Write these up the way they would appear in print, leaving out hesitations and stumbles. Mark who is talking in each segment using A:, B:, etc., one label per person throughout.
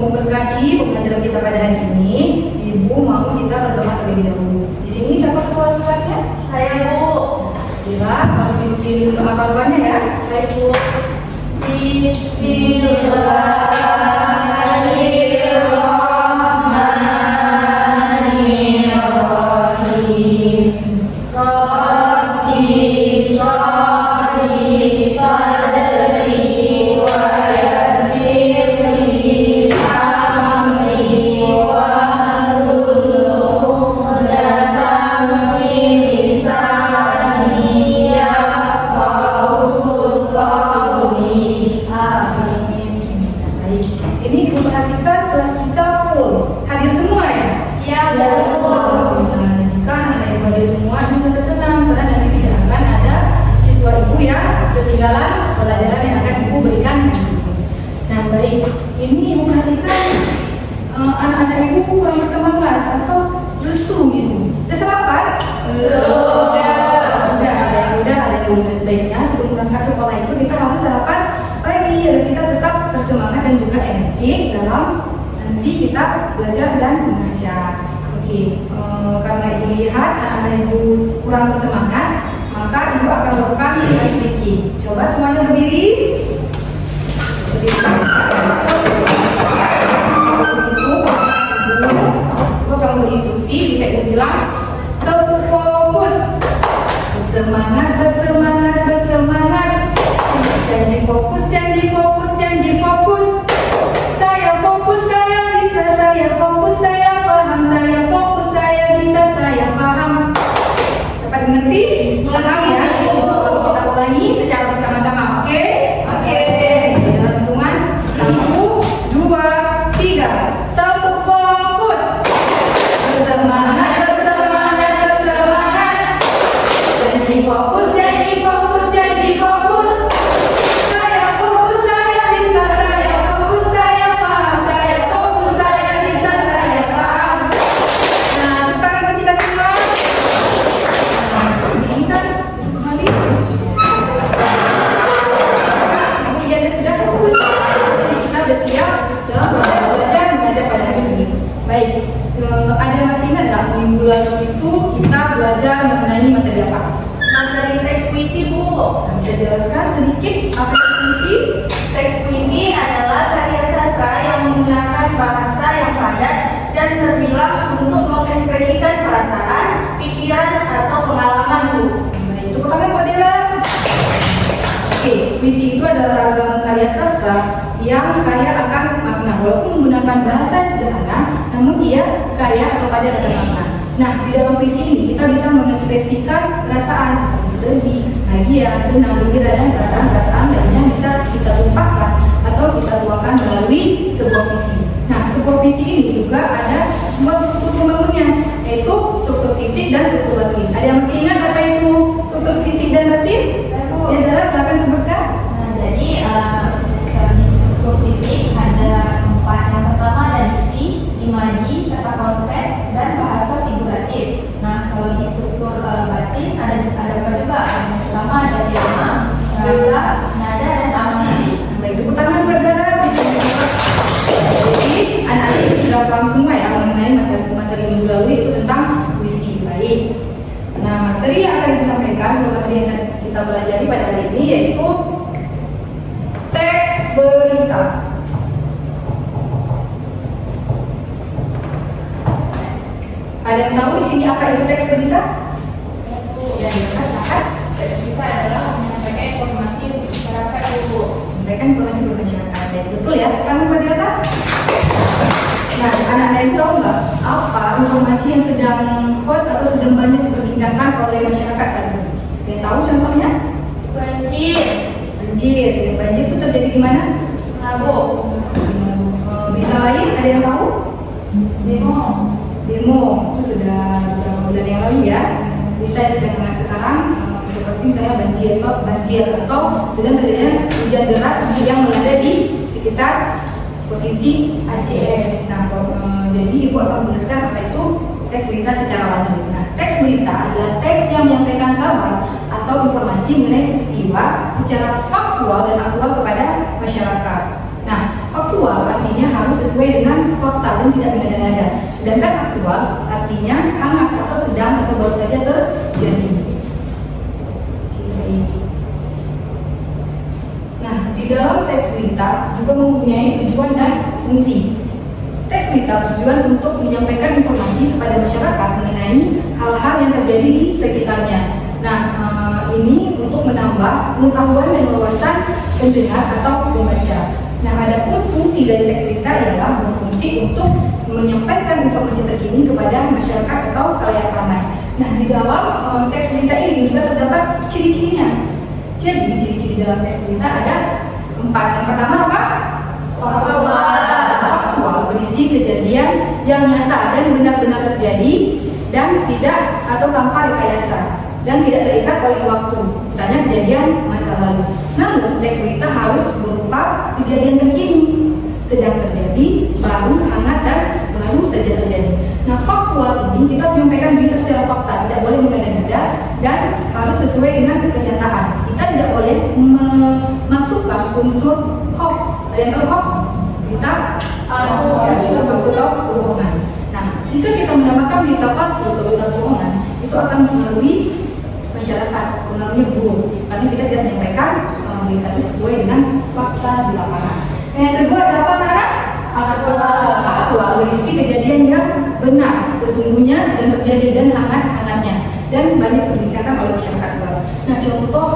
A: memberkahi pembelajaran kita pada hari ini, Ibu mau kita berdoa terlebih dahulu. Di sini siapa ketua kelasnya?
B: Saya, Bu.
A: Bila kalau diuji doa korbannya ya.
B: Baik, Bu. Bismillahirrahmanirrahim. Rabbi shrah li sadri wa yassir li amri wahlul 'uqdatam min lisani yafqahu qawli. Amin.
A: Baik, ini perhatikan kelas kita full. Hadir semua ya?
B: Ya, Bu.
A: Nah, jika anak ibu hadir semua, ini merasa senang karena nanti tidak akan ada siswa ibu yang ketinggalan pelajaran yang akan ibu berikan. Nah, baik, ini ibu perhatikan anak-anak ibu kurang bersemangat atau lesu gitu. Udah sarapan?
B: Belum.
A: Udah, ada yang udah, ada yang belum. Sebaiknya sebelum berangkat sekolah itu kita harus sarapan pagi agar kita tetap bersemangat dan juga energik dalam nanti kita belajar dan mengajar. Oke, karena ibu lihat anak-anak ibu kurang bersemangat, maka ibu akan melakukan sedikit. Coba semuanya berdiri. Berdiri. Ibu akan berinstruksi jika ibu bilang teguh fokus. Bersemangat, bersemangat, bersemangat. Janji fokus, janji fokus, janji fokus. Saya fokus, saya bisa, saya fokus, saya paham, saya fokus, saya bisa, saya paham. Dapat mengerti? Paham ya? Kita ulangi secara bersama-sama, oke?
B: Oke.
A: Dalam hitungan 1, 2, 3. Tepuk fokus. Bersemangat, bersemangat, bersemangat. Janji fokus, janji fokus, janji fokus. Saya fokus, saya bisa, saya fokus, saya paham, saya fokus, saya bisa, saya paham. Nah, tangan kita semua. Nah, kita mari. Ibu Diana sudah fokus. Jadi kita sudah siap dalam proses belajar mengajar pada hari ini. Baik, ada masih ingat nggak minggu lalu itu kita belajar mengenai materi apa?
B: Materi teks puisi, Bu.
A: Bisa jelaskan sedikit apa itu puisi?
B: Teks puisi adalah karya sastra yang menggunakan bahasa yang padat dan terbilang untuk mengekspresikan perasaan, pikiran, atau pengalaman, Bu.
A: Baik, tepuk tangan buat Dela. Oke, puisi itu adalah ragam karya sastra yang kaya akan makna walaupun menggunakan bahasa yang sederhana, namun ia kaya atau padat akan makna. Nah, di dalam puisi ini kita bisa mengekspresikan perasaan seperti sedih, bahagia, senang, gembira, dan perasaan-perasaan lainnya bisa kita tumpahkan atau kita tuangkan melalui sebuah puisi. Nah, sebuah puisi ini juga ada dua struktur pembangunnya, yaitu struktur fisik dan struktur batin. Ada yang masih ingat apa itu struktur fisik dan batin?
B: Bu.
A: Ya, Zara, silakan sebutkan.
B: Nah, jadi di struktur fisik ada 4. Yang pertama ada diksi, imaji, kata konkret, dan bahasa figuratif. Nah, kalau di struktur batin ada apa juga? Yang pertama ada tema, rasa, nada, dan amanati.
A: Baik, tepuk tangan buat Zara. Jadi, anak-anak itu sudah paham semua ya mengenai materi minggu lalu itu tentang puisi. Baik. Nah, materi yang akan disampaikan, materi yang akan kita pelajari pada hari ini yaitu teks berita. Ada yang tahu di sini apa itu teks berita? Ya, silakan.
C: Teks berita adalah menyampaikan informasi untuk masyarakat, Bu.
A: Memberikan informasi untuk masyarakat. Ya, betul ya, kamu pada data. Nah, anak-anak itu tahu nggak apa informasi yang sedang hot atau sedang banyak diperbincangkan oleh masyarakat saat ini? Ada yang tahu contohnya?
C: Banjir,
A: Banjir. Banjir itu terjadi di mana?
C: mabuk,
A: Berita lain ada yang tahu?
C: demo,
A: Demo itu sudah beberapa bulan yang lalu ya. Berita yang sedang hangat sekarang seperti misalnya banjir atau sedang terjadinya hujan deras yang melanda di sekitar Provinsi Aceh. Nah, jadi Ibu akan menjelaskan apa itu teks berita secara lanjut. Nah, teks berita adalah teks yang menyampaikan kabar atau informasi mengenai peristiwa secara faktual dan aktual kepada masyarakat. Nah, faktual artinya harus sesuai dengan fakta dan tidak mengada-ngada. Sedangkan aktual artinya hangat atau sedang atau baru saja terjadi. Nah, di dalam teks berita juga mempunyai tujuan dan fungsi. Teks berita tujuan untuk menyampaikan informasi kepada masyarakat mengenai hal-hal yang terjadi di sekitarnya. Nah, ini untuk menambah pengetahuan dan wawasan pendengar atau pembaca. Nah, adapun fungsi dari teks berita ialah berfungsi untuk menyampaikan informasi terkini kepada masyarakat atau khalayak ramai. Nah, di dalam teks berita ini juga terdapat ciri-cirinya. Jadi, ciri-ciri dalam teks berita ada 4. Yang pertama apa? Faktual berisi kejadian yang nyata dan benar-benar terjadi dan tidak atau tanpa rekayasa dan tidak terikat oleh waktu, misalnya kejadian masa lalu. Namun teks berita harus berupa kejadian terkini, sedang terjadi, baru, hangat, dan baru saja terjadi. Nah, faktual ini kita harus menyampaikan berita secara fakta, tidak boleh mengada-ngada dan harus sesuai dengan kenyataan. Kita tidak boleh memasukkan unsur hoax. Ada yang tahu hoax? Berita palsu atau bohongan. Nah, jika kita menambahkan berita palsu atau berita bohongan, itu akan mempengaruhi masyarakat, pengaruhnya buruk. Karena kita tidak menyampaikan berita itu sesuai dengan fakta di lapangan. Yang kedua ada apa, Nana? Aktual berisi kejadian yang benar, sesungguhnya sedang terjadi dan hangat-hangatnya dan banyak diperbincangkan oleh masyarakat luas. Nah, contoh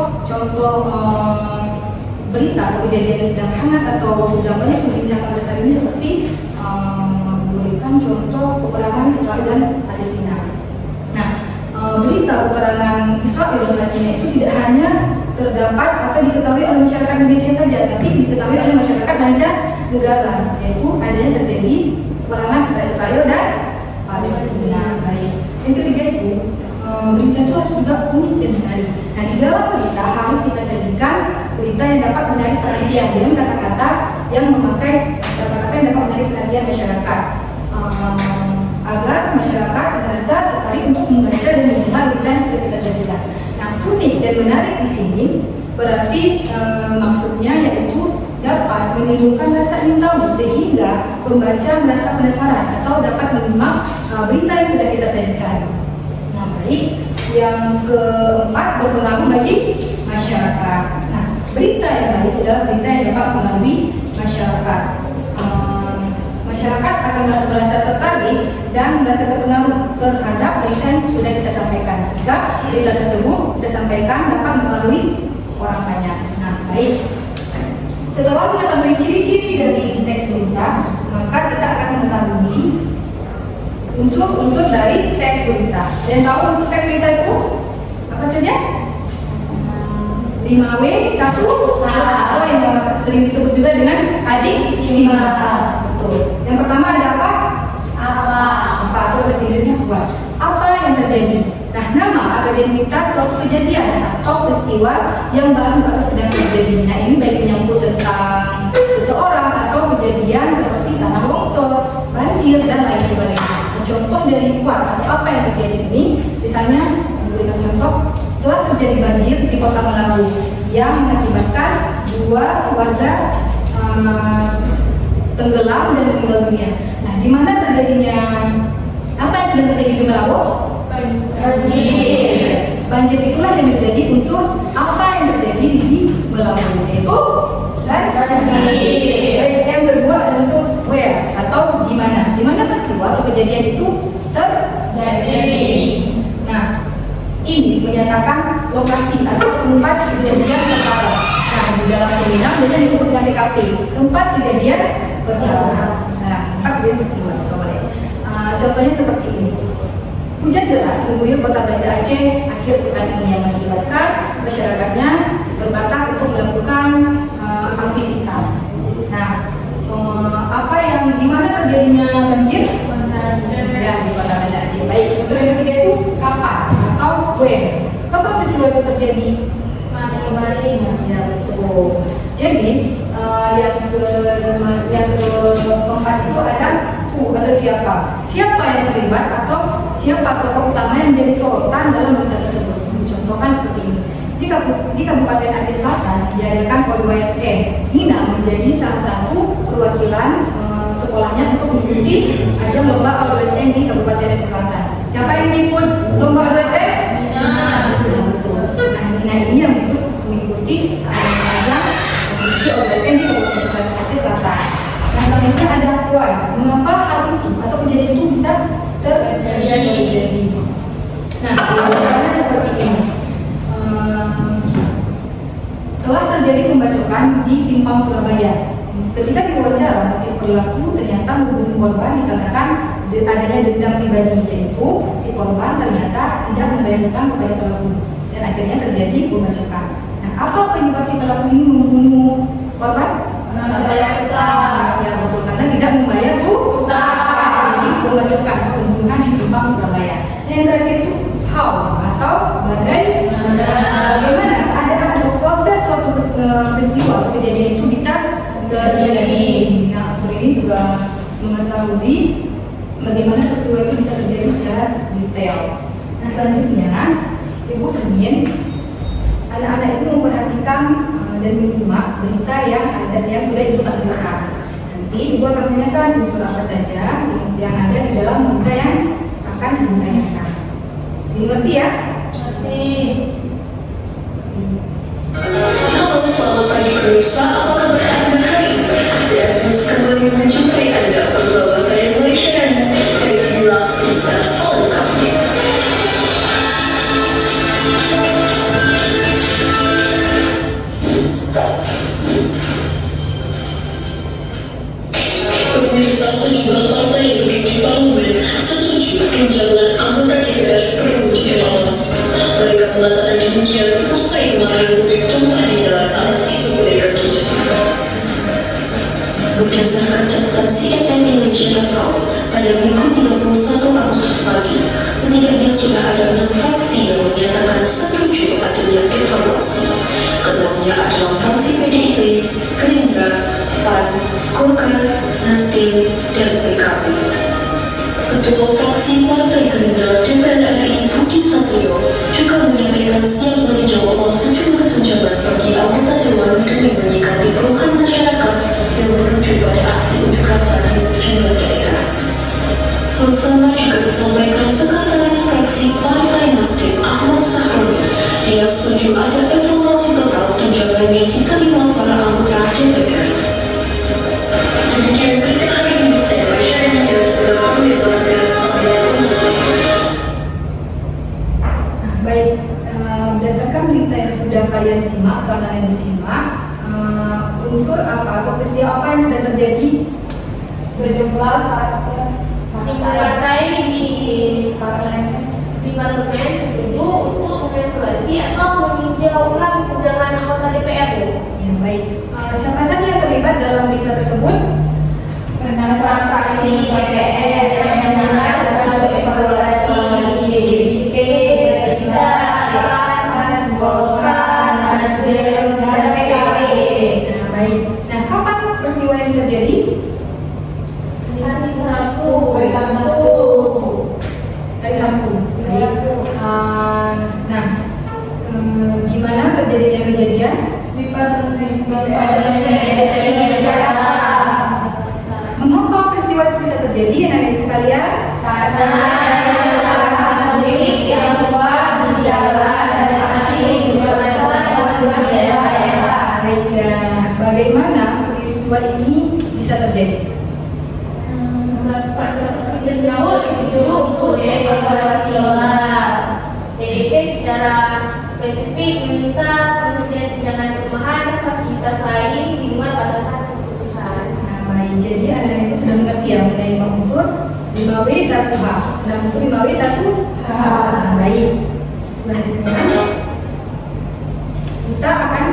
A: berita atau kejadian yang sedang hangat atau sedang banyak diperbincangkan pada saat ini seperti memberikan contoh peperangan Israel dan Palestina. Nah, berita peperangan Israel dan Palestina itu tidak hanya terdapat atau diketahui oleh masyarakat Indonesia saja, tapi diketahui oleh masyarakat mancanegara, yaitu adanya terjadi peperangan antara Israel dan Palestina. Baik. Yang ketiga itu berita itu harus juga unik dan menarik. Nah, di dalam berita harus kita sajikan berita yang dapat menarik perhatian dengan kata-kata yang memakai kata-kata yang dapat menarik perhatian masyarakat, agar masyarakat merasa tertarik untuk membaca dan mendengar berita yang sudah kita sajikan. Nah, unik dan menarik di sini berarti maksudnya yaitu dapat menimbulkan rasa ingin tahu sehingga pembaca merasa penasaran atau dapat menyimak berita yang sudah kita sajikan. Nah, baik. Yang keempat, berpengaruh bagi masyarakat. Nah, berita yang baik adalah berita yang dapat mempengaruhi masyarakat. Masyarakat akan merasa tertarik dan merasa terpengaruh terhadap berita yang sudah kita sampaikan. Jika berita tersebut kita sampaikan dapat mempengaruhi orang banyak. Nah, baik. Setelah mengetahui ciri-ciri dari teks berita, maka kita akan mengetahui unsur-unsur dari teks berita. Dan tahu unsur teks berita itu apa saja? 5W1 atau yang sering disebut juga dengan adisimata. Betul. Yang pertama ada apa? Apa atau bahasa Inggrisnya apa yang terjadi. Nah, nama atau identitas suatu kejadian atau peristiwa yang baru atau sedang terjadi. Nah, ini baik menyangkut tentang seseorang atau kejadian seperti tanah longsor, banjir, dan lain sebagainya. Contoh dari atau apa yang terjadi ini, misalnya memberikan contoh, telah terjadi banjir di Kota Manado yang mengakibatkan 2 warga tenggelam dan meninggal dunia. Nah, di mana terjadinya apa yang sedang terjadi di Manado? Banjir itulah yang menjadi unsur apa yang terjadi di Manado, yaitu banjir. Yang kedua ada unsur where atau di mana peristiwa atau kejadian itu terjadi. Nah, ini menyatakan lokasi atau tempat kejadian perkara. Nah, di dalam kriminal biasanya disebut dengan TKP, tempat kejadian perkara. Nah, tempat kejadian peristiwa. Contohnya seperti ini. Hujan deras mengguyur kota Banda Aceh akhir pekan ini yang mengakibatkan masyarakatnya terbatas untuk melakukan aktivitas. Nah, apa yang di mana terjadinya banjir? Ya, di kota Banda Aceh. Baik, unsur yang ketiga itu kapan atau when. Kapan peristiwa itu terjadi? Ya, betul. Jadi yang keempat itu ada atau siapa yang terlibat atau siapa tokoh utama yang menjadi sorotan dalam berita tersebut. Contohkan seperti ini. Di Kabupaten Aceh Selatan diadakan PON WSN. Hina menjadi salah satu perwakilan sekolahnya untuk mengikuti mengikuti ajang lomba AWSN di Kabupaten Aceh Selatan. Siapa yang ikut lomba AWSN? Betul. Nah, Mina ini yang mengikuti ajang kompetisi AWSN di Kabupaten Aceh Selatan. Nah, selanjutnya ada why. Mengapa hal itu atau kejadian itu bisa terjadi? Nah, misalnya seperti ini. Telah terjadi pembacokan di Simpang Surabaya. Ketika diwawancara, motif pelaku ternyata membunuh korban dikarenakan adanya dendam pribadi, yaitu si korban ternyata tidak membayar hutang kepada pelaku dan akhirnya terjadi pembacokan. Nah, apa penyebab si pelaku ini membunuh korban?
B: Membayar hutang.
A: Ya betul, karena tidak membayar hutang. Jadi pembacokan, pembunuhan di Simpang Surabaya. Dan yang terakhir itu how atau bagaimana keadaan atau proses suatu peristiwa atau kejadian itu bisa terjadi. Nah, unsur ini juga mengetahui bagaimana peristiwa itu bisa terjadi secara detail. Nah, selanjutnya Ibu ingin anak-anak itu memperhatikan dan menyimak berita yang ada yang sudah Ibu tampilkan. Nanti Ibu akan menanyakan unsur apa saja yang ada di dalam berita yang akan ditanyakan. Dimengerti ya?
D: Halo, selamat pagi pemirsa. Apa kabar Anda hari ini? Dan kembali menjumpai Anda bersama saya Malaysia dan inilah berita selengkapnya. Pemirsa, sejumlah partai yang duduk di parlemen setuju tunjangan anggota DPR perlu dievaluasi. Mereka mengatakan demikian usai marahi publik tumpah di jalan atas isu kenaikan tunjangan. Berdasarkan catatan CNN Indonesia.com, pada Minggu 31 Agustus pagi, setidaknya sudah ada 6 fraksi yang menyatakan setuju adanya evaluasi. Keenamnya adalah fraksi PDIP, Gerindra, PAN, Golkar, Nasdem, dan PKB. Ketua fraksi Partai Gerindra DPR RI Budi Satrio juga menyampaikan siap meninjau ulang sejumlah tunjangan bagi anggota Dewan demi menyikapi keluhan masyarakat yang berujung pada aksi unjuk rasa di sejumlah daerah. Hal sama juga disampaikan Sekretaris Fraksi Partai Nasdem Ahmad Sahroni. Dia setuju ada evaluasi total tunjangan yang diterima para anggota DPR. Demikian berita hari ini, saya Malaysia dan Anda segera membuatkan sampai
A: Baik, berdasarkan berita yang sudah kalian simak atau kalian simak, unsur apa atau peristiwa apa yang sedang terjadi?
B: Sejumlah
C: Partai di parlemen setuju untuk mengevaluasi atau meninjau ulang tunjangan anggota DPR.
A: Ya baik. Siapa saja yang terlibat dalam berita tersebut?
B: 6 fraksi DPR yang menolak untuk evaluasi PDIP, Gerindra, PAN, Golkar, Nasdem, dan PKB.
A: Nah, baik. Nah, kapan peristiwa ini terjadi?
C: Hari Sabtu.
A: Hari Sabtu. Hari Sabtu. Baik. Nah, di mana terjadinya kejadian?
C: Di parlemen
A: Mengapa peristiwa itu bisa terjadi, anak-anak sekalian?
B: Karena publik yang kuat di jalan dan aksi demonstrasi daerah.
A: Baik, dan bagaimana peristiwa ini bisa terjadi?
C: Presiden Jokowi setuju untuk dievaluasi. PDIP secara spesifik meminta penghentian tunjangan perumahan dan fasilitas lain di luar batasan keputusan.
A: Nah, baik. Jadi anak-anak itu sudah mengerti ya mengenai unsur 5W1H. Nah, unsur 5W1H. Baik. Selanjutnya kita akan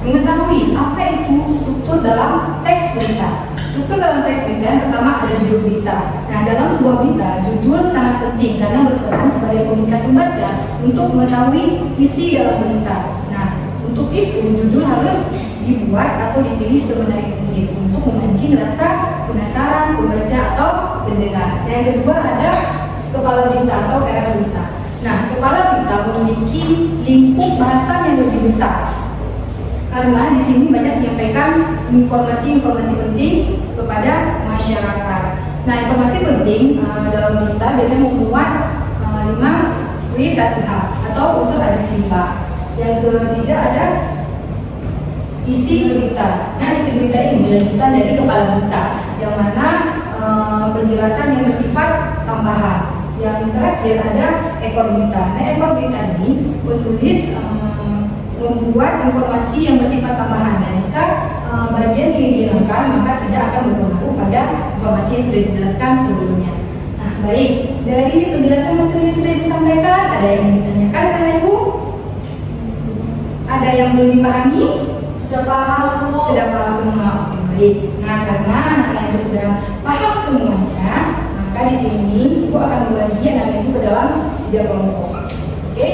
A: mengetahui apa itu struktur dalam teks berita. Struktur dalam teks berita yang pertama ada judul berita. Nah, dalam sebuah berita, judul sangat penting karena berperan sebagai pemikat pembaca untuk mengetahui isi dalam berita. Nah, untuk itu judul harus dibuat atau dipilih semenarik mungkin untuk memancing rasa penasaran pembaca atau pendengar. Yang kedua ada kepala berita atau teras berita. Nah, kepala berita memiliki lingkup bahasa yang lebih besar karena di sini banyak menyampaikan informasi-informasi penting kepada masyarakat. Nah, informasi penting dalam berita biasanya memuat 5W1H atau unsur adiksi 4. Yang ketiga ada isi berita. Nah, isi berita ini dilanjutkan dari kepala berita, yang mana penjelasan yang bersifat tambahan. Yang terakhir ada ekor berita. Nah, ekor berita ini menulis membuat informasi yang bersifat tambahan. Nah, jika bagian ini dihilangkan, maka tidak akan berpengaruh pada informasi yang sudah dijelaskan sebelumnya. Nah, baik, dari penjelasan materi yang sudah disampaikan, ada yang ingin ditanyakan karena Ibu? Ada yang belum dipahami?
B: Sudah paham, Bu.
A: Sudah paham semua. Oke, baik. Nah, karena anak-anak itu sudah paham semuanya, maka di sini Ibu akan membagi anak-anak itu ke dalam 3 kelompok. Oke?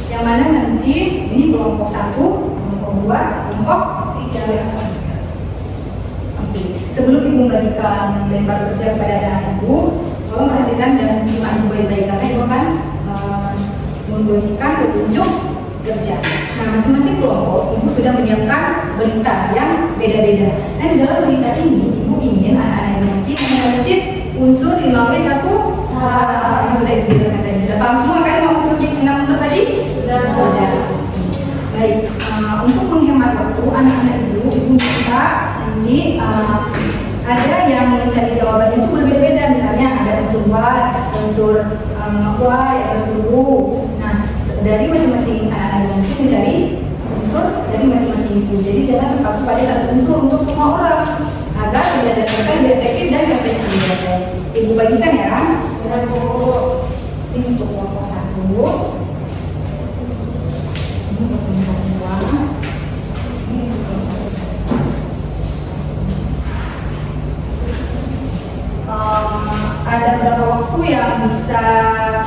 A: Yang mana nanti ini kelompok 1, kelompok 2, kelompok 3. Oke. Sebelum Ibu membagikan lempar kerja kepada anak Ibu, tolong perhatikan dan simak Ibu baik-baik karena Ibu akan memberikan petunjuk kerja. Nah, masing-masing kelompok Ibu sudah menyiapkan berita yang beda-beda. Nah, di dalam berita ini Ibu ingin anak-anak Ibu nanti menganalisis unsur 5W1 yang sudah Ibu jelaskan tadi. Sudah paham semua kan 6 unsur tadi? Sudah. Baik, untuk menghemat waktu anak-anak Ibu minta nanti ada yang mencari jawaban itu berbeda-beda. Misalnya ada unsur what, unsur why, unsur who. Nah, dari masing-masing anak-anak nanti mencari unsur dari masing-masing itu. Jadi jangan terpaku pada satu unsur untuk semua orang agar belajar lebih efektif dan efisien. Ibu bagikan ya. Ini untuk kelompok 1. Ini untuk kelompok 2. Ini untuk kelompok 3. Ada berapa waktu yang bisa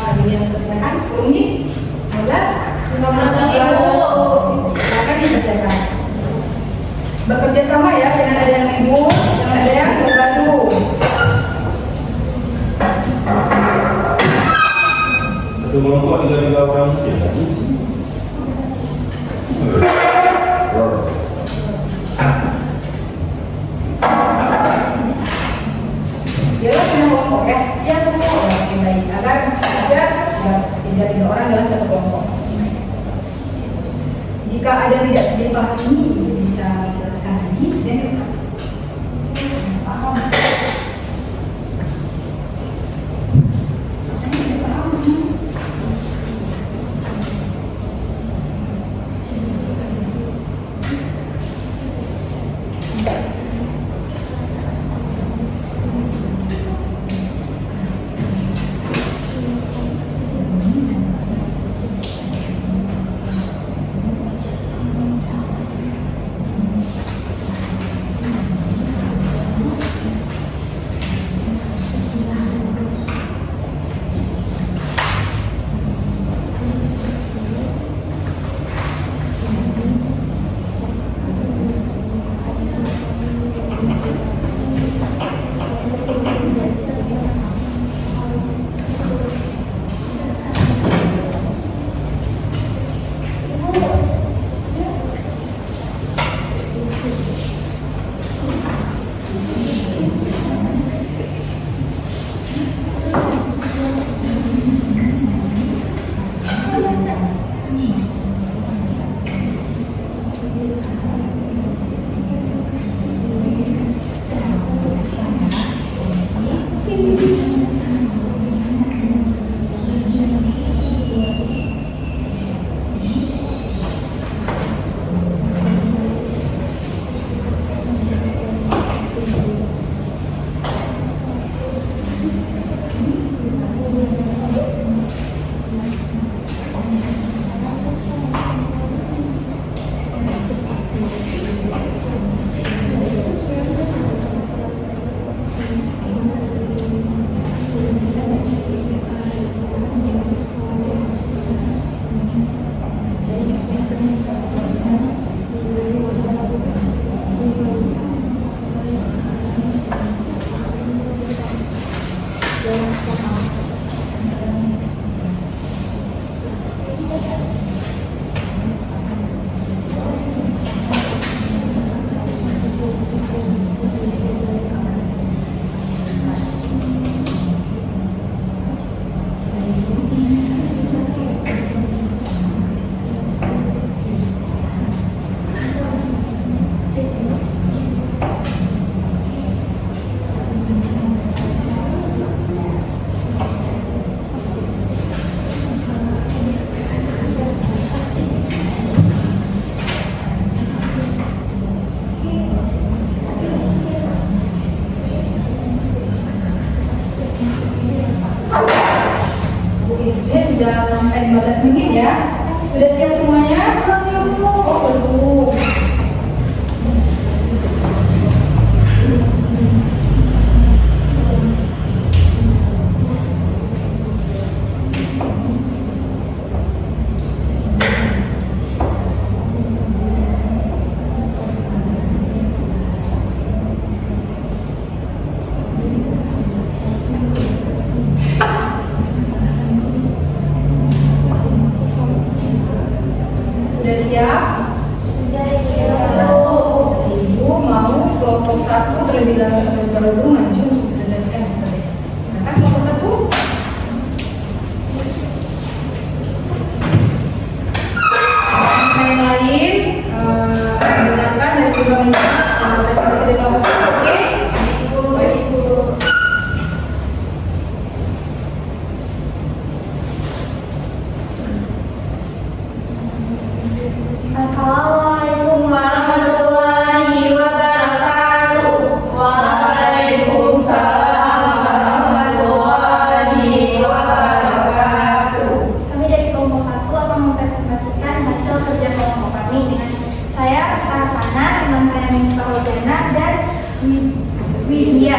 A: kalian kerjakan? 10 menit? 15 silakan dikerjakan. Bekerja sama ya, jangan ada yang ribut, jangan ada yang membantu.
E: Satu kelompok 3 orang saja.
A: Jelas dengan kelompok ya? Ya, kelompok. Oke, baik. Agar ada 3 orang dalam satu kelompok. Jika ada tidak dipahami, Ibu bisa menjelaskan lagi dan paham. sudah sampai 15 menit ya. Sudah siap semuanya? Oh, belum. Sudah siap? Ibu mau kelompok 1 terlebih dahulu maju untuk menjelaskan seperti itu. Nah, kelompok 1. Yang lain mendengarkan dan juga menyimak proses di kelompok 1. Oke?
B: Assalamualaikum warahmatullahi wabarakatuh. Waalaikumsalam warahmatullahi wabarakatuh. Kami dari kelompok 1 akan mempresentasikan hasil kerja kelompok kami dengan saya Rita Hasanah, teman saya Mimta Wajana dan Widya.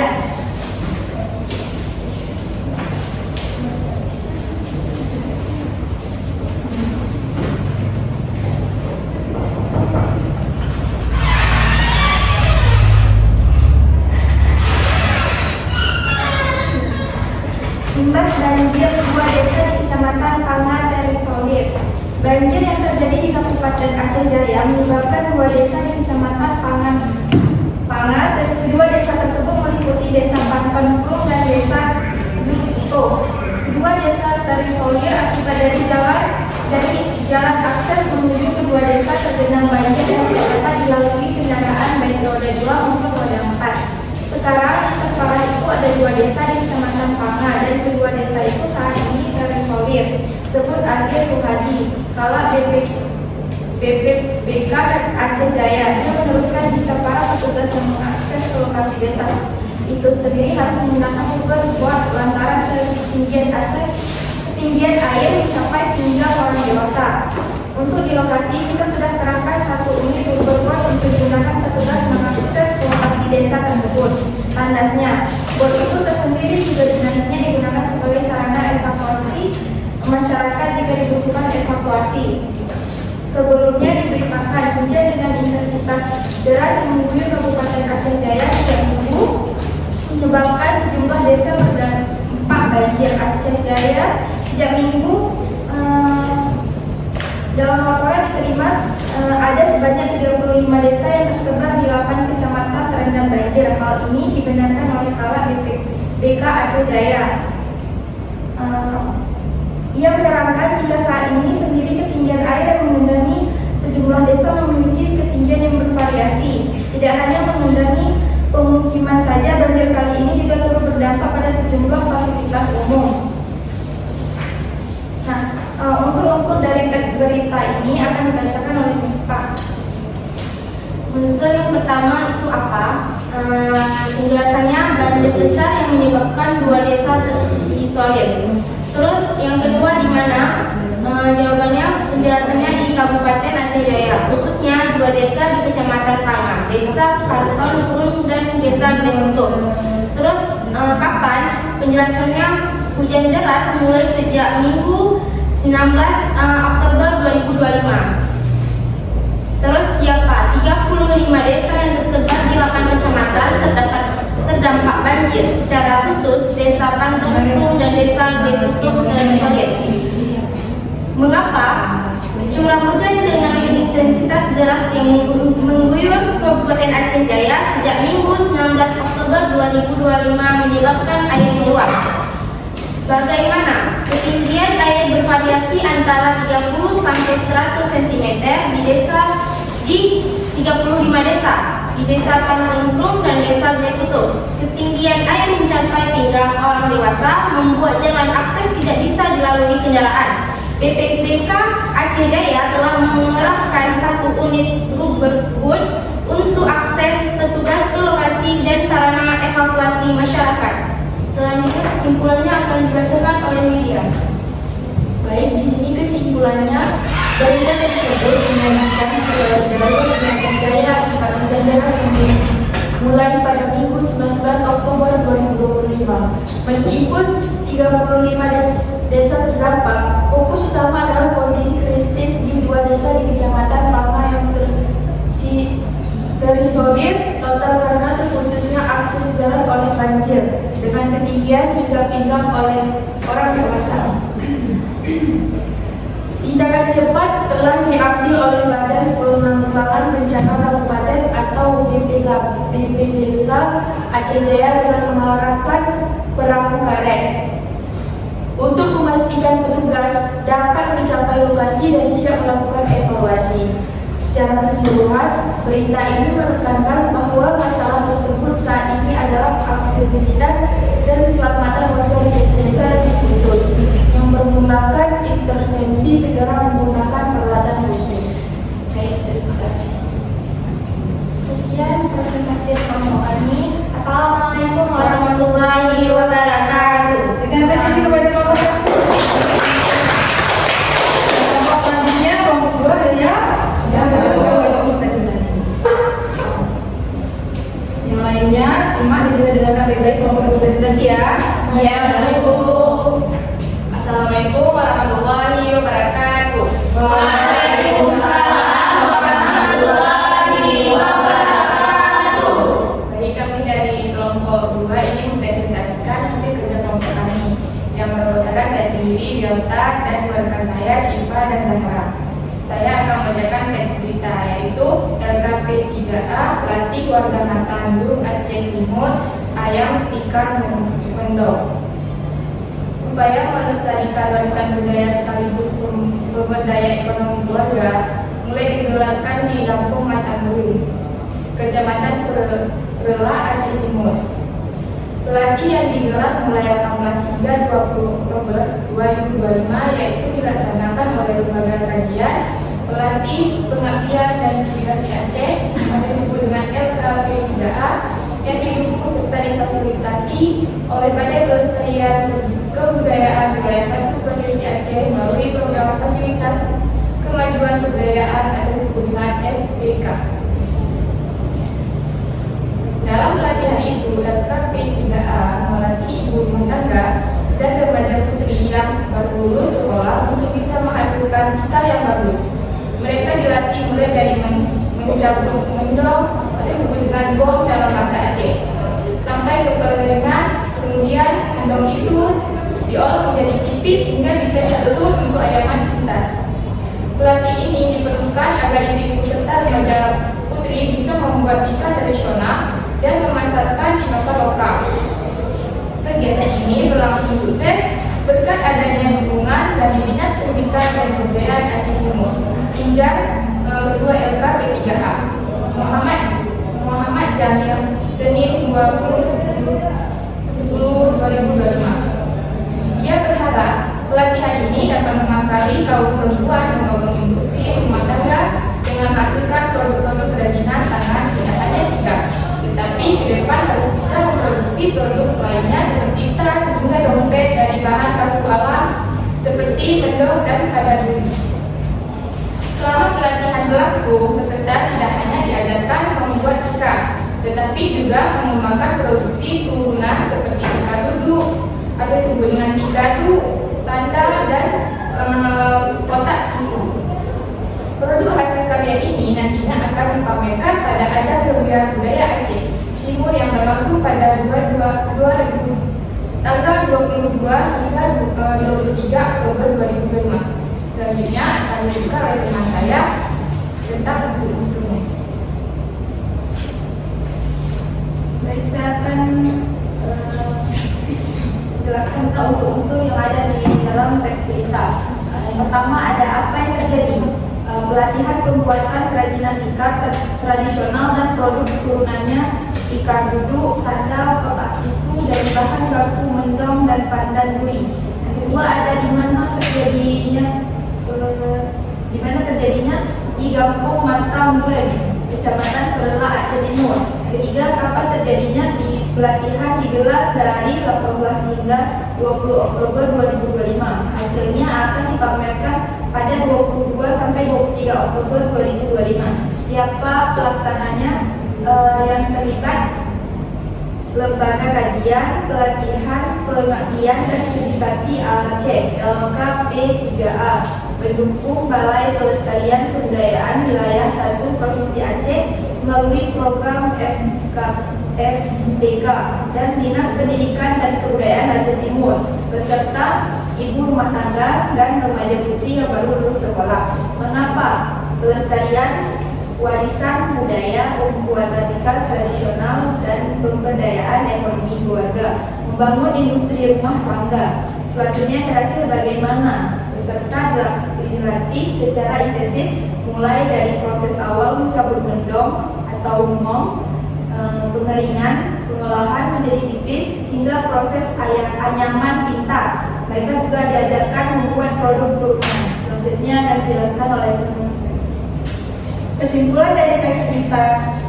B: Imbas banjir 2 desa di Kecamatan Panga terisolir. Banjir yang terjadi di Kabupaten Aceh Jaya menyebabkan 2 desa di Kecamatan Panga. Kedua desa tersebut meliputi Desa Panton Plung dan Desa Duto. Kedua desa terisolir akibat dari jalan akses menuju kedua desa tergenang banjir yang tidak dapat dilalui kendaraan baik roda 2 maupun roda 4. Sekarang yang terparah itu ada 2 desa di Kecamatan Panga dan kedua desa itu saat ini terisolir. Sebut AG Suhadi, Kala BPBK Aceh Jaya. Dia meneruskan jika para petugas yang mengakses ke lokasi desa itu sendiri harus menggunakan Uber buat lantaran ketinggian air mencapai hingga orang dewasa. Untuk di lokasi kita sudah kerahkan 1 unit Uber untuk digunakan petugas mengakses ke lokasi desa tersebut. Tandasnya, bot itu tersendiri juga nantinya digunakan sebagai sarana evakuasi masyarakat jika dibutuhkan evakuasi. Sebelumnya diberitakan hujan dengan intensitas deras yang mengguyur Kabupaten Aceh Jaya sejak Minggu menyebabkan sejumlah desa terdampak banjir. Aceh Jaya sejak Minggu dalam laporan diterima ada sebanyak 35 desa yang tersebar di 8 kecamatan terendam banjir. Hal ini dibenarkan oleh Kala BPBK Aceh Jaya. Ia menerangkan jika saat ini sendiri ketinggian air yang mengendangi sejumlah desa memiliki ketinggian yang bervariasi. Tidak hanya mengendangi pemukiman saja, banjir kali ini juga turut berdampak pada sejumlah fasilitas umum. Nah, unsur-unsur dari teks berita ini akan dibacakan oleh Mifta. Unsur yang pertama itu apa? Penjelasannya banjir besar yang menyebabkan 2 desa terisolir. Terus yang kedua di mana? Jawabannya penjelasannya di Kabupaten Aceh Jaya, khususnya 2 desa di Kecamatan Panga, Desa Panton Plung dan Desa Gentung. Terus kapan? Penjelasannya hujan deras mulai sejak Minggu 19 Oktober 2025. Terus siapa? 35 desa yang tersebar di 8 kecamatan terdampak banjir, secara khusus Desa Panton Plung dan Desa Gentung terisolir. Mengapa? Curah hujan dengan intensitas deras yang mengguyur Kabupaten Aceh Jaya sejak Minggu 19 Oktober 2025 menyebabkan air meluap. Bagaimana? Ketinggian air bervariasi antara 30 sampai 100 cm di 35 desa di Desa Panton Plung dan Desa Gentung. Ketinggian air mencapai pinggang orang dewasa membuat jalan akses tidak bisa dilalui kendaraan. BPBK Aceh Jaya telah mengerahkan 1 unit Uberboot untuk akses petugas ke lokasi dan sarana evakuasi masyarakat. Selanjutnya kesimpulannya akan dibacakan oleh Widya.
C: Baik, di sini kesimpulannya, berita tersebut menyampaikan situasi darurat yang terjadi akibat hujan deras yang mulai pada Minggu 19 Oktober 2025. Meskipun 35 desa terdampak, fokus utama adalah kondisi kritis di 2 desa di Kecamatan Palma yang terisolir total karena terputusnya akses jalan oleh banjir dengan ketinggian hingga pinggang oleh orang dewasa. Tindakan cepat telah diambil oleh Badan Penanggulangan Bencana Kabupaten atau BPBD Aceh Jaya dengan mengarahkan perahu karet untuk memastikan petugas dapat mencapai lokasi dan siap melakukan evakuasi. Secara keseluruhan, berita ini menekankan bahwa masalah tersebut saat ini adalah aksesibilitas dan keselamatan warga di desa yang diputus, yang mempermudahkan intervensi segera menggunakan peralatan khusus. Baik, terima kasih.
B: Sekian presentasi dari kami. Assalamualaikum warahmatullahi wabarakatuh.
A: Dengan presentasi kepada kelompok 1. Kelompok selanjutnya kelompok 2 saja. Yang kedua untuk presentasi. Yang lainnya simak dan juga dengarkan baik-baik kelompok presentasi ya.
C: Ya, Bu. Assalamualaikum warahmatullahi wabarakatuh.
A: Waalaikumsalam
C: warahmatullahi wabarakatuh. Baik, kami dari kelompok 2 ini mempresentasikan hasil kerja kelompok kami yang beranggotakan saya sendiri, Delta, dan dua rekan saya, Syifa dan Zahra. Saya akan membacakan teks berita, yaitu LKP 3A pelatih warga Natandung Aceh Timur ayam tikar mendok. Upaya melestarikan warisan budaya sekaligus pemberdayaan ekonomi keluarga mulai digelarkan di Lampung Matandung, Kecamatan Perela, Aceh Timur. Pelatih yang digelar mulai 18 hingga 20 Oktober 2025 yaitu dilaksanakan oleh Lembaga Kajian, Pelatih, Pengabdian dan Migrasi Aceh atau disebut dengan LKP 3A yang didukung serta difasilitasi oleh Badan Pelestarian Kebudayaan Wilayah 1 Provinsi Aceh melalui program fasilitas kemajuan kebudayaan atau disebut dengan FPK. Dalam pelatihan itu, LKP 3A melatih ibu rumah tangga dan remaja putri yang baru lulus sekolah untuk bisa menghasilkan tikar yang bagus. Mereka dilatih mulai dari mencabut mendong atau disebut dengan gong dalam bahasa Aceh sampai ke pengeringan, kemudian mendong itu diolah menjadi tipis hingga bisa disusun untuk ayaman pintar. Pelatih ini diperlukan agar ibu serta remaja putri bisa membuat tikar tradisional dan memasarkan di pasar lokal. Kegiatan ini berlangsung sukses berkat adanya dukungan dari Dinas Pendidikan dan Kebudayaan Aceh Timur, Tunjar Ketua LKP 3A, Muhammad Jamil, Senin 20/10/2025. Ia berharap pelatihan ini dapat mengangkali kaum perempuan dan kaum industri rumah tangga dengan menghasilkan produk-produk kerajinan tangan tidak hanya tikar, tetapi ke depan harus bisa memproduksi produk lainnya seperti tas hingga dompet dari bahan baku alam seperti mendong dan kadarduri. Selama pelatihan berlangsung, peserta tidak hanya diajarkan membuat tikar, tetapi juga mengembangkan produksi turunan seperti tikar duduk atau disebut dengan tikadu, sandal dan kotak tisu. Produk hasil karya ini nantinya akan dipamerkan pada ajang Pemilihan Budaya Aceh Timur yang berlangsung pada tanggal 22 hingga 23 Oktober 2025. Selanjutnya akan dibuka oleh teman saya tentang unsur-unsurnya.
B: Baik, saya akan menjelaskan tentang unsur-unsur yang ada di dalam teks berita. Yang pertama ada apa yang terjadi. Pelatihan pembuatan kerajinan tikar tradisional dan produk turunannya, tikar duduk, sandal, kotak tisu dari bahan baku mendong dan pandan duri. Yang kedua ada di mana terjadinya di Kampung Matamblen, Kecamatan Perela, Aceh Timur. Yang ketiga, kapan terjadinya di Pelatihan digelar dari 18 hingga 20 Oktober 2025. Hasilnya akan dipamerkan pada 22 sampai 23 Oktober 2025. Siapa pelaksananya? Yang terlibat Lembaga Kajian, Pelatihan, Pengabdian dan Edukasi Aceh (LKP3A), mendukung Balai Pelestarian Kebudayaan Wilayah 1 Provinsi Aceh melalui program FBK dan Dinas Pendidikan dan Kebudayaan Aceh Timur beserta ibu rumah tangga dan remaja putri yang baru lulus sekolah. Mengapa? Pelestarian warisan budaya, pembuatan tikar tradisional dan pemberdayaan ekonomi keluarga, membangun industri rumah tangga. Selanjutnya terakhir bagaimana peserta dilatih secara intensif mulai dari proses awal mencabut mendong atau mong, pengeringan, pengolahan menjadi tipis hingga proses anyaman pintar. Mereka juga diajarkan membuat produk turunan. Selanjutnya akan dijelaskan oleh teman saya. Kesimpulan dari teks berita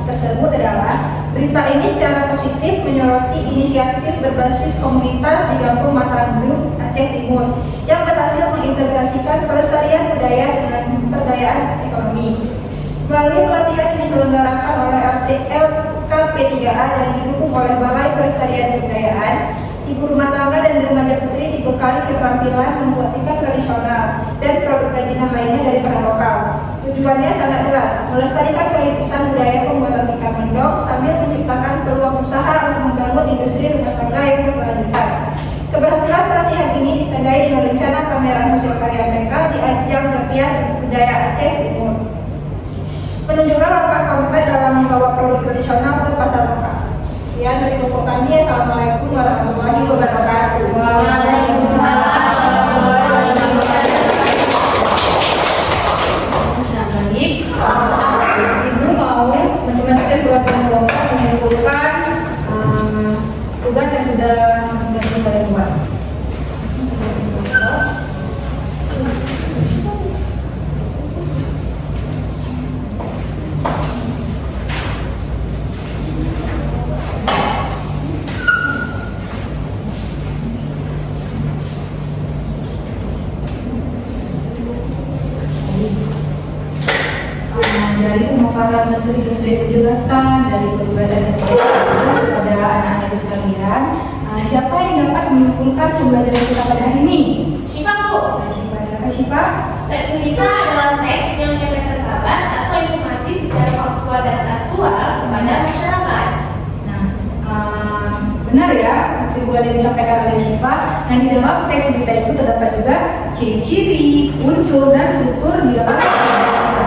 B: tersebut adalah berita ini secara positif menyoroti inisiatif berbasis komunitas di Kampung Mataram, Aceh Timur yang berhasil mengintegrasikan pelestarian budaya dengan pemberdayaan ekonomi. Melalui pelatihan yang diselenggarakan oleh LKP3A dan didukung oleh Balai Pelestarian Kebudayaan, ibu rumah tangga dan remaja putri dibekali keterampilan membuat tikar tradisional dan produk kerajinan lainnya dari bahan lokal. Tujuannya sangat jelas, melestarikan kewarisan budaya pembuatan tikar mendong sambil menciptakan peluang usaha untuk membangun industri rumah tangga yang berkelanjutan. Keberhasilan pelatihan ini ditandai dengan rencana pameran hasil karya mereka di ajang Gapian Budaya Aceh Timur, menunjukkan langkah konkret dalam membawa produk tradisional ke pasar lokal. Ya, dari kelompok kami, Assalamualaikum warahmatullahi wabarakatuh.
A: Waalaikumsalam warahmatullahi wabarakatuh. Nah, baik. Ibu mau masing-masing perwakilan kelompok mengumpulkan tugas yang sudah masing-masing kalian buat. Dari pemaparan menteri yang sudah dijelaskan, dari penugasan yang sudah dilakukan kepada anak-anak itu sekalian, siapa yang dapat menyimpulkan pembelajaran kita pada hari ini?
C: Syifa, Bu.
A: Syifa, silakan Syifa.
C: Teks berita adalah teks yang menyampaikan kabar atau informasi secara faktual dan aktual kepada masyarakat.
A: Nah, benar ya kesimpulan yang disampaikan oleh Syifa. Nah, di dalam teks berita itu terdapat juga ciri-ciri, unsur dan struktur di dalam teks berita.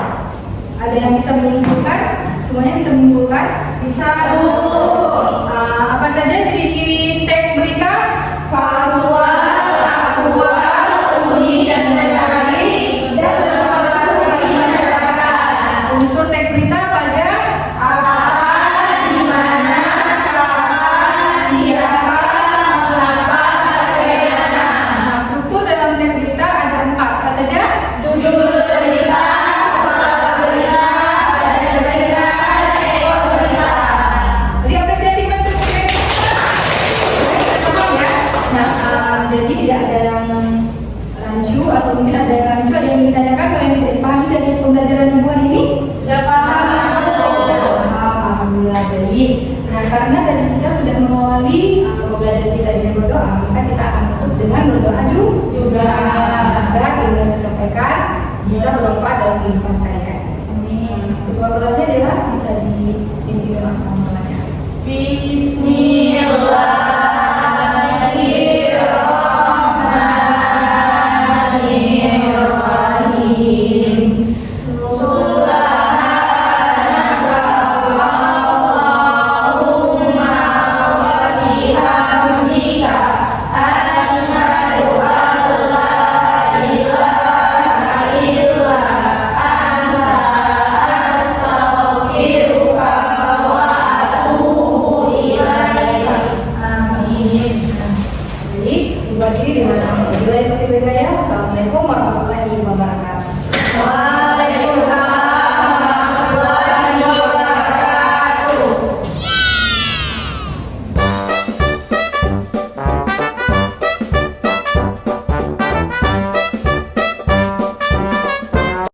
A: Ada yang bisa menyimpulkan? Semuanya bisa menyimpulkan? Bisa. Apa saja ciri-ciri teks berita? Faktual, aktual, unik dan menarik, dan bermanfaat bagi masyarakat. Unsur teks berita apa aja? Apa, di mana, kapan, siapa, mengapa, bagaimana. Nah, struktur dalam teks berita ada 4. Apa saja? Judul berita, jadi tidak ada yang rancu atau mungkin ada yang rancu, ada yang ditanyakan kalau yang tidak dipahami dari pembelajaran ibu hari ini sudah paham? Alhamdulillah baik. Nah, karena tadi kita sudah mengawali pembelajaran kita dengan berdoa, maka kita akan tutup dengan berdoa juga agar ilmu yang disampaikan bisa bermanfaat dalam kehidupan sehari-hari. Ketua kelasnya adalah bisa dipimpin dengan namanya. Bismillah. Assalamualaikum warahmatullahi wabarakatuh.